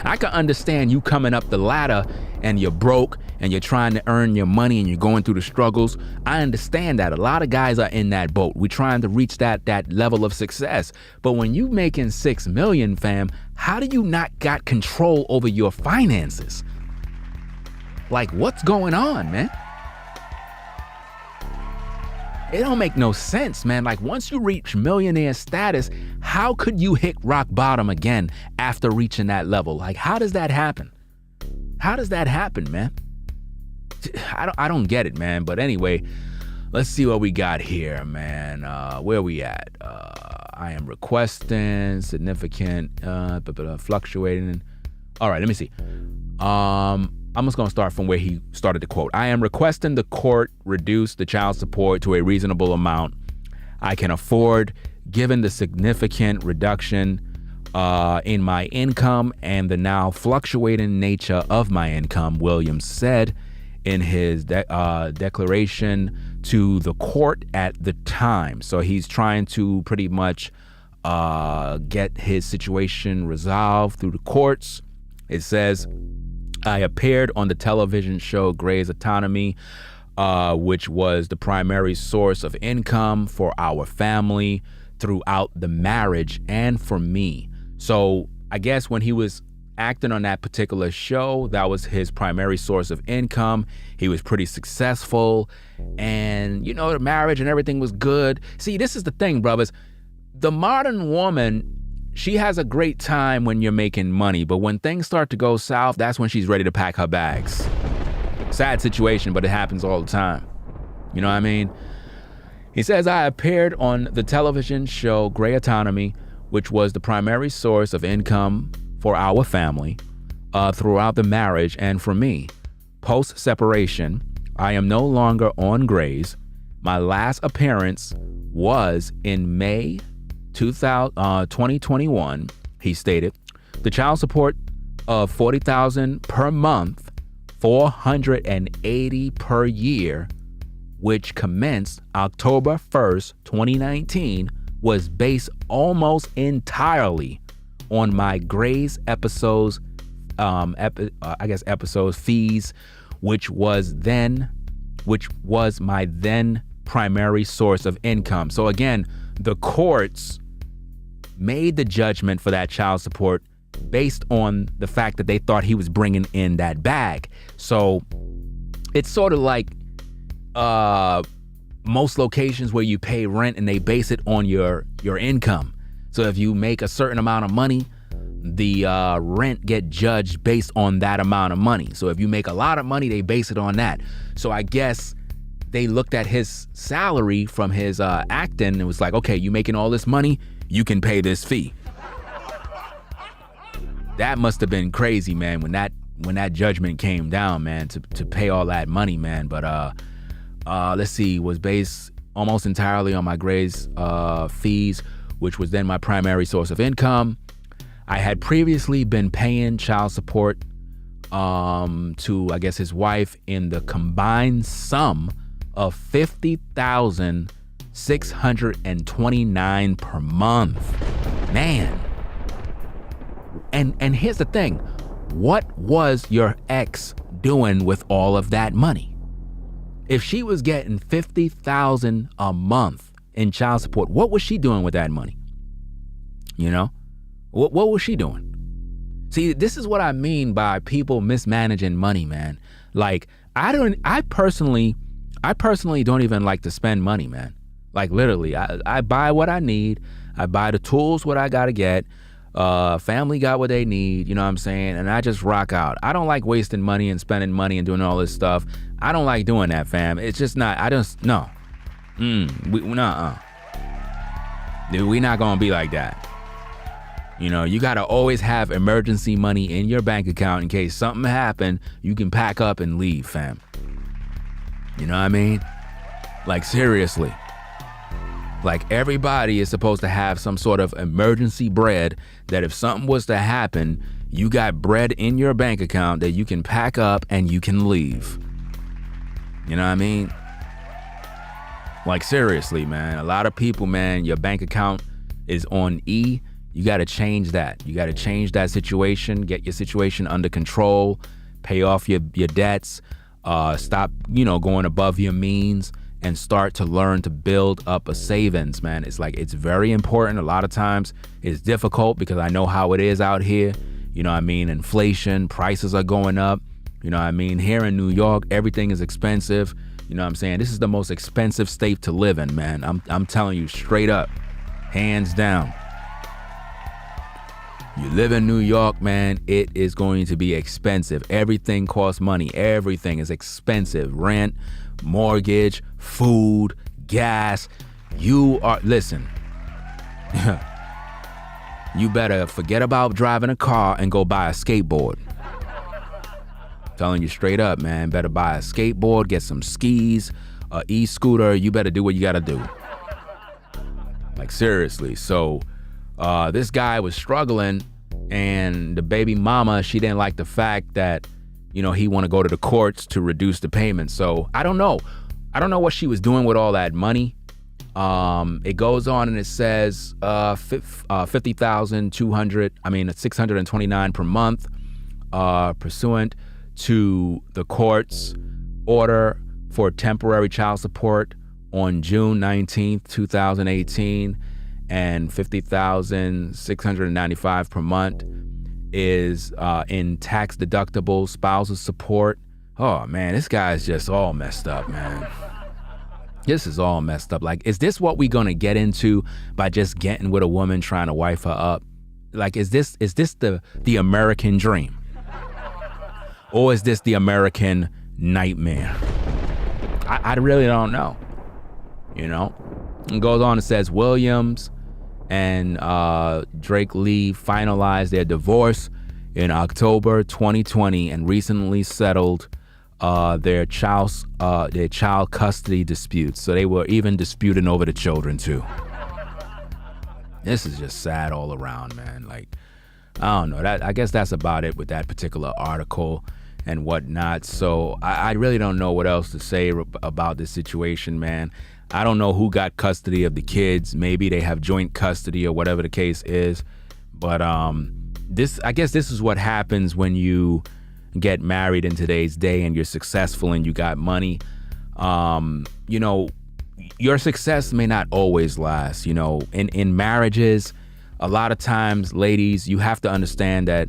I can understand you coming up the ladder and you're broke and you're trying to earn your money and you're going through the struggles. I understand that. A lot of guys are in that boat. We're trying to reach that level of success. But when you making $6 million, fam, how do you not got control over your finances? Like, what's going on, man? It don't make no sense, man. Like, once you reach millionaire status, how could you hit rock bottom again after reaching that level? Like, how does that happen? How does that happen, man? I don't get it, man. But anyway, let's see what we got here, man. Where we at? I am requesting significant, fluctuating. All right, let me see. I'm just going to start from where he started the quote. I am requesting the court reduce the child support to a reasonable amount I can afford, given the significant reduction in my income and the now fluctuating nature of my income, Williams said in his declaration to the court at the time. So he's trying to pretty much get his situation resolved through the courts. It says, I appeared on the television show Grey's Anatomy, which was the primary source of income for our family throughout the marriage and for me. So I guess when he was acting on that particular show, that was his primary source of income. He was pretty successful and, you know, the marriage and everything was good. See, this is the thing, brothers. The modern woman, she has a great time when you're making money, but when things start to go south, that's when she's ready to pack her bags. Sad situation, but it happens all the time. You know what I mean? He says, I appeared on the television show Grey Anatomy, which was the primary source of income for our family throughout the marriage and for me. Post-separation, I am no longer on Grey's. My last appearance was in May 2021. He stated, the child support of $40,000 per month, $480 per year, which commenced October 1st, 2019, was based almost entirely on my Grey's episodes, episodes fees, which was my then primary source of income. So again, the courts made the judgment for that child support based on the fact that they thought he was bringing in that bag. So it's sort of like most locations where you pay rent and they base it on your income. So if you make a certain amount of money, the rent get judged based on that amount of money. So if you make a lot of money, they base it on that. So I guess they looked at his salary from his acting and was like, okay, you making all this money, you can pay this fee. That must have been crazy, man, when that judgment came down, man, to pay all that money, man. But let's see, was based almost entirely on my Grey's fees, which was then my primary source of income. I had previously been paying child support to, I guess, his wife in the combined sum of $50,629 per month. Man. And here's the thing. What was your ex doing with all of that money? If she was getting $50,000 a month in child support, what was she doing with that money? You know? What was she doing? See, this is what I mean by people mismanaging money, man. Like, I personally don't even like to spend money, man. Like, literally, I buy what I need. I buy the tools, what I gotta get. Family got what they need, you know what I'm saying? And I just rock out. I don't like wasting money and spending money and doing all this stuff. I don't like doing that, fam. It's just not, no. Dude, we not gonna be like that. You know, you gotta always have emergency money in your bank account in case something happened. You can pack up and leave, fam. You know what I mean? Like, seriously. Like, everybody is supposed to have some sort of emergency bread that if something was to happen, you got bread in your bank account that you can pack up and you can leave. You know what I mean? Like, seriously, man. A lot of people, man, your bank account is on E. You got to change that. You got to change that situation, get your situation under control, pay off your debts, stop, going above your means, and start to learn to build up a savings, man. It's very important. A lot of times it's difficult because I know how it is out here. You know what I mean? Inflation, prices are going up. You know what I mean? Here in New York, everything is expensive. You know what I'm saying? This is the most expensive state to live in, man. I'm telling you straight up, hands down. You live in New York, man, it is going to be expensive. Everything costs money. Everything is expensive. Rent, mortgage, food, gas. Listen, you better forget about driving a car and go buy a skateboard. Telling you straight up, man, better buy a skateboard, get some skis, a e-scooter. You better do what you gotta do. Like, seriously. So this guy was struggling, and the baby mama, she didn't like the fact that, he want to go to the courts to reduce the payment. So I don't know what she was doing with all that money. It goes on and it says $629 per month, pursuant to the court's order for temporary child support on June 19th, 2018, and $50,695 per month is in tax deductible spousal support. Oh man, this guy's just all messed up, man. This is all messed up. Like, is this what we gonna get into by just getting with a woman trying to wife her up? Like, is this the American dream? Or is this the American nightmare? I really don't know. It goes on and says Williams and Drake Lee finalized their divorce in October 2020 and recently settled their child custody disputes. So they were even disputing over the children too. This is just sad all around, man. Like, I don't know. I guess that's about it with that particular article and whatnot. So I really don't know what else to say about this situation, man. I don't know who got custody of the kids. Maybe they have joint custody or whatever the case is. But I guess this is what happens when you get married in today's day and you're successful and you got money. Your success may not always last. In marriages, a lot of times, ladies, you have to understand that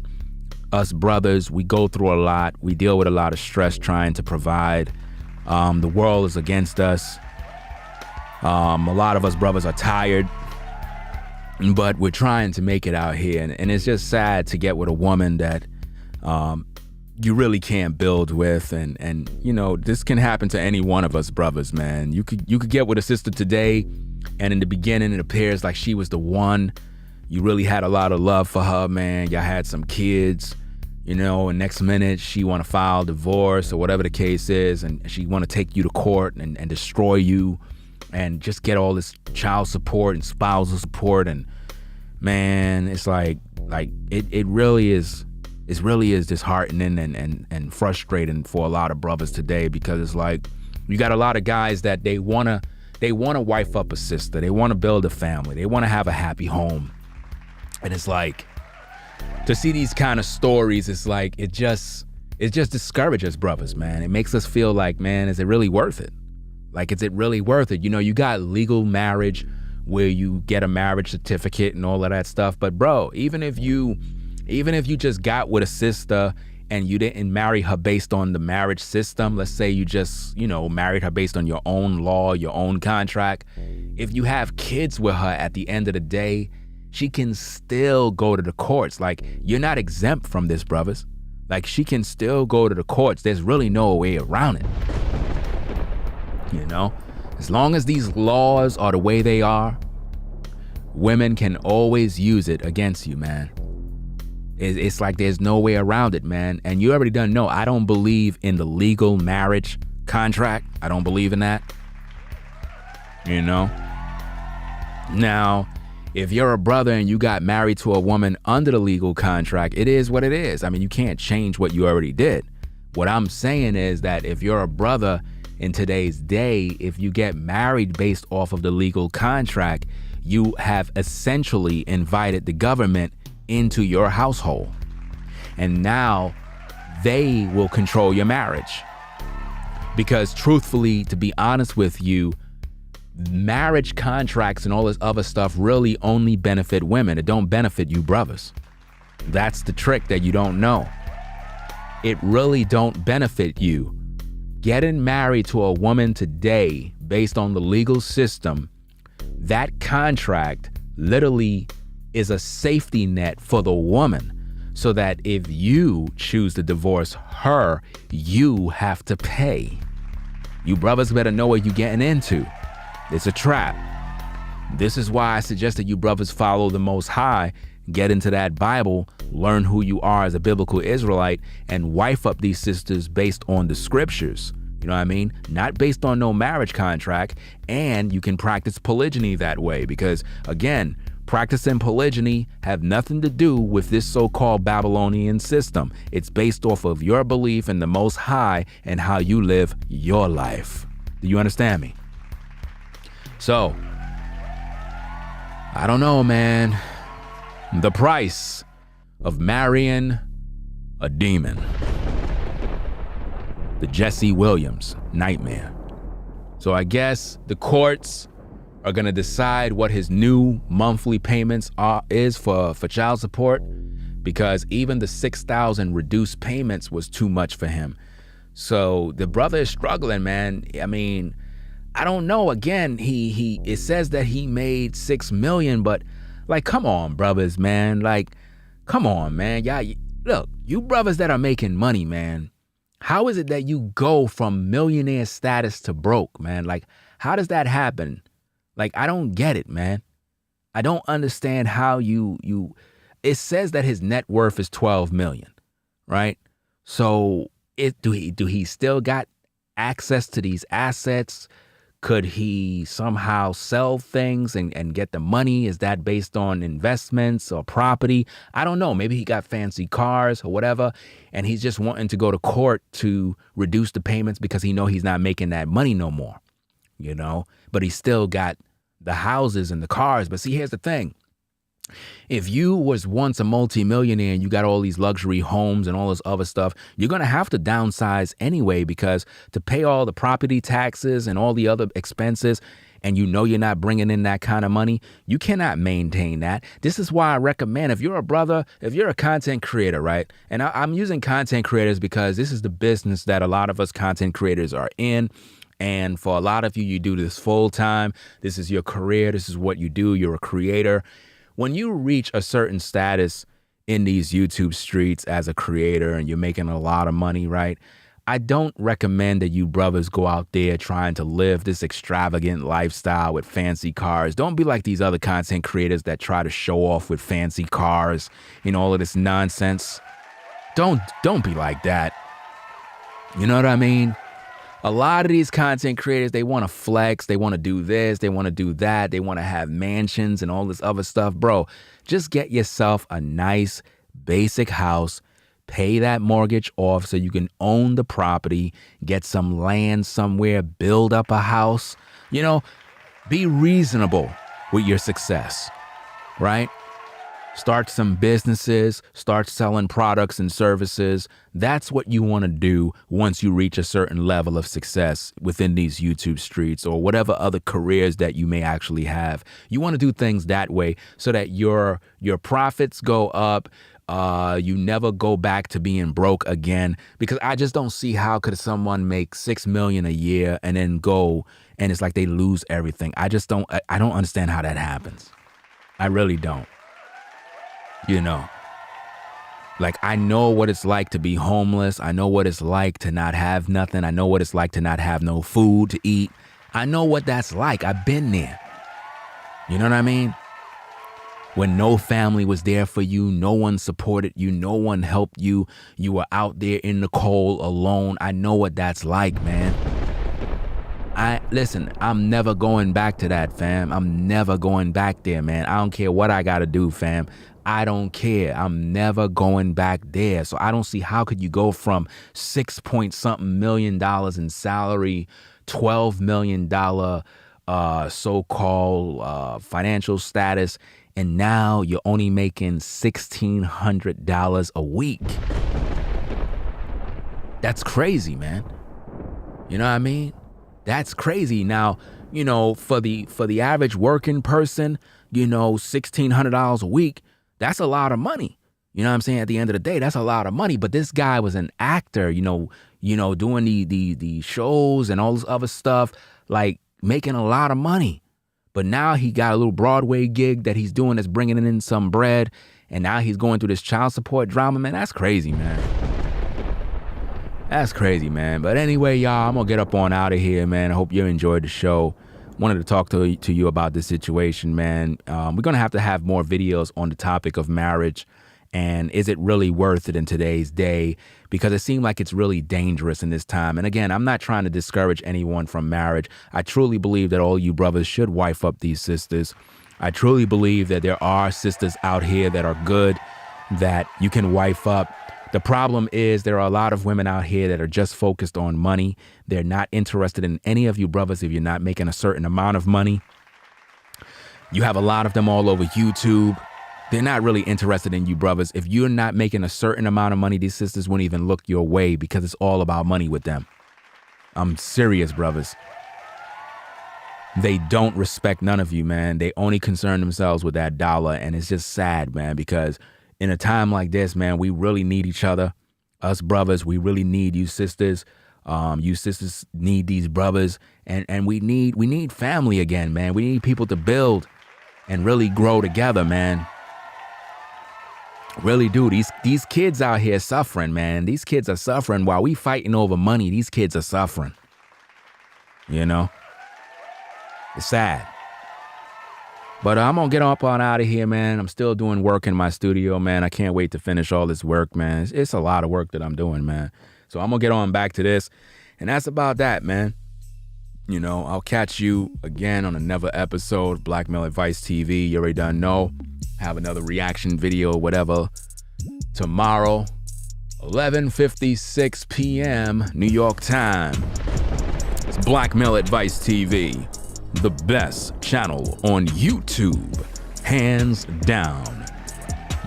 us brothers, we go through a lot. We deal with a lot of stress trying to provide. The world is against us. A lot of us brothers are tired, but we're trying to make it out here. And it's just sad to get with a woman that you really can't build with. And this can happen to any one of us brothers, man. You could get with a sister today, and in the beginning, it appears like she was the one. You really had a lot of love for her, man. Y'all had some kids, and next minute she want to file divorce or whatever the case is, and she want to take you to court and destroy you and just get all this child support and spousal support. And man, it's like it really is disheartening and frustrating for a lot of brothers today, because it's like you got a lot of guys that they wanna wife up a sister, they want to build a family, they want to have a happy home. And it's like, to see these kind of stories, it's like, it just discourages brothers, man. It makes us feel like, man, is it really worth it? Like, is it really worth it? You got legal marriage where you get a marriage certificate and all of that stuff. But bro, even if you just got with a sister and you didn't marry her based on the marriage system, let's say you just, married her based on your own law, your own contract. If you have kids with her, at the end of the day, she can still go to the courts. Like, you're not exempt from this, brothers. Like, she can still go to the courts. There's really no way around it. As long as these laws are the way they are, women can always use it against you, man. It's like there's no way around it, man. And you already done know, I don't believe in the legal marriage contract. I don't believe in that. Now, if you're a brother and you got married to a woman under the legal contract, it is what it is. I mean, you can't change what you already did. What I'm saying is that if you're a brother in today's day, if you get married based off of the legal contract, you have essentially invited the government into your household. And now they will control your marriage. Because truthfully, to be honest with you, marriage contracts and all this other stuff really only benefit women. It don't benefit you brothers. That's the trick that you don't know. It really don't benefit you. Getting married to a woman today based on the legal system, that contract literally is a safety net for the woman, so that if you choose to divorce her, you have to pay. You brothers better know what you're getting into. It's a trap. This is why I suggest that you brothers follow the Most High, get into that Bible, learn who you are as a biblical Israelite, and wife up these sisters based on the scriptures. You know what I mean? Not based on no marriage contract. And you can practice polygyny that way, because again, practicing polygyny have nothing to do with this so-called Babylonian system. It's based off of your belief in the Most High and how you live your life. Do you understand me? So, I don't know, man. The price of marrying a demon. The Jesse Williams nightmare. So I guess the courts are gonna decide what his new monthly payments is for child support, because even the $6,000 reduced payments was too much for him. So the brother is struggling, man. I mean, I don't know. Again, it says that he made $6 million, but like, come on, brothers, man. Like, come on, man. Y'all, look, you brothers that are making money, man. How is it that you go from millionaire status to broke, man? Like, how does that happen? Like, I don't get it, man. I don't understand how it says that his net worth is $12 million, right? So Do he still got access to these assets? Could he somehow sell things and get the money? Is that based on investments or property? I don't know. Maybe he got fancy cars or whatever, and he's just wanting to go to court to reduce the payments because he know he's not making that money no more, But he still got the houses and the cars. But see, here's the thing. If you was once a multimillionaire and you got all these luxury homes and all this other stuff, you're going to have to downsize anyway, because to pay all the property taxes and all the other expenses, and you're not bringing in that kind of money, you cannot maintain that. This is why I recommend, if you're a brother, if you're a content creator, right? And I'm using content creators because this is the business that a lot of us content creators are in. And for a lot of you, you do this full time. This is your career. This is what you do. You're a creator. When you reach a certain status in these YouTube streets as a creator and you're making a lot of money, right? I don't recommend that you brothers go out there trying to live this extravagant lifestyle with fancy cars. Don't be like these other content creators that try to show off with fancy cars and all of this nonsense. Don't be like that. You know what I mean? A lot of these content creators, they want to flex. They want to do this. They want to do that. They want to have mansions and all this other stuff. Bro, just get yourself a nice basic house. Pay that mortgage off so you can own the property. Get some land somewhere. Build up a house. Be reasonable with your success, right? Start some businesses, start selling products and services. That's what you want to do once you reach a certain level of success within these YouTube streets or whatever other careers that you may actually have. You want to do things that way so that your profits go up. You never go back to being broke again, because I just don't see how could someone make $6 million a year and then go and it's like they lose everything. I don't understand how that happens. I really don't. Like, I know what it's like to be homeless. I know what it's like to not have nothing. I know what it's like to not have no food to eat. I know what that's like. I've been there. You know what I mean? When no family was there for you, no one supported you, no one helped you. You were out there in the cold alone. I know what that's like, man. Listen, I'm never going back to that, fam. I'm never going back there, man. I don't care what I got to do, fam. I don't care. I'm never going back there. So I don't see how could you go from $6-point-something million in salary, $12 million so-called financial status, and now you're only making $1,600 a week. That's crazy, man. You know what I mean? That's crazy. Now, for the average working person, $1,600 a week, that's a lot of money. You know what I'm saying? At the end of the day, that's a lot of money. But this guy was an actor, doing the shows and all this other stuff, like making a lot of money. But now he got a little Broadway gig that he's doing that's bringing in some bread. And now he's going through this child support drama. Man, that's crazy, man. That's crazy, man. But anyway, y'all, I'm going to get up on out of here, man. I hope you enjoyed the show. Wanted to talk to you about this situation, man. We're going to have more videos on the topic of marriage. And is it really worth it in today's day? Because it seems like it's really dangerous in this time. And again, I'm not trying to discourage anyone from marriage. I truly believe that all you brothers should wife up these sisters. I truly believe that there are sisters out here that are good, that you can wife up. The problem is there are a lot of women out here that are just focused on money. They're not interested in any of you brothers if you're not making a certain amount of money. You have a lot of them all over YouTube. They're not really interested in you brothers. If you're not making a certain amount of money, these sisters won't even look your way because it's all about money with them. I'm serious, brothers. They don't respect none of you, man. They only concern themselves with that dollar. And it's just sad, man, because in a time like this, man, we really need each other. Us brothers, we really need you sisters. You sisters need these brothers. And we need family again, man. We need people to build and really grow together, man. Really do. These kids out here suffering, man. These kids are suffering while we fighting over money. These kids are suffering. It's sad. But I'm going to get up on out of here, man. I'm still doing work in my studio, man. I can't wait to finish all this work, man. It's a lot of work that I'm doing, man. So I'm gonna get on back to this. And that's about that, man. You know, I'll catch you again on another episode of Black Male Advice TV. You already done know. Have another reaction video or whatever tomorrow, 11:56 p.m. New York time. It's Black Male Advice TV, the best channel on YouTube, hands down.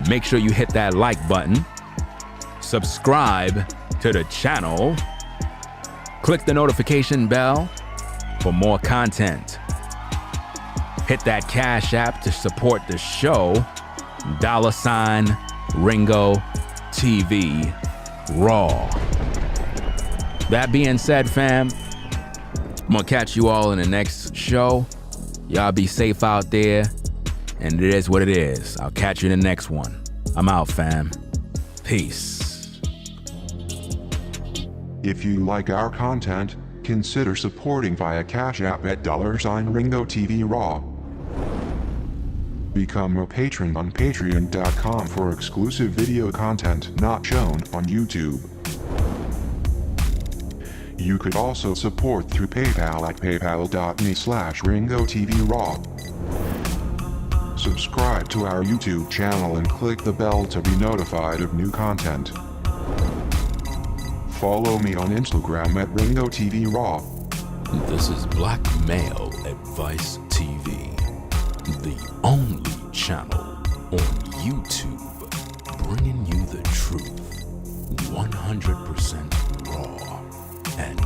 Make sure you hit that like button, subscribe to the channel, click the notification bell for more content. Hit that Cash App to support the show, $ Ringo TV Raw. That being said, fam, I'm gonna catch you all in the next show. Y'all be safe out there, and it is what it is. I'll catch you in the next one. I'm out, fam. Peace. If you like our content, consider supporting via Cash App at $ Ringo TV Raw. Become a patron on patreon.com for exclusive video content not shown on YouTube. You could also support through PayPal at paypal.me/Ringo TV Raw. Subscribe to our YouTube channel and click the bell to be notified of new content. Follow me on Instagram at Ringo TV Raw. This is Black Male Advice TV, the only channel on YouTube bringing you the truth 100% raw and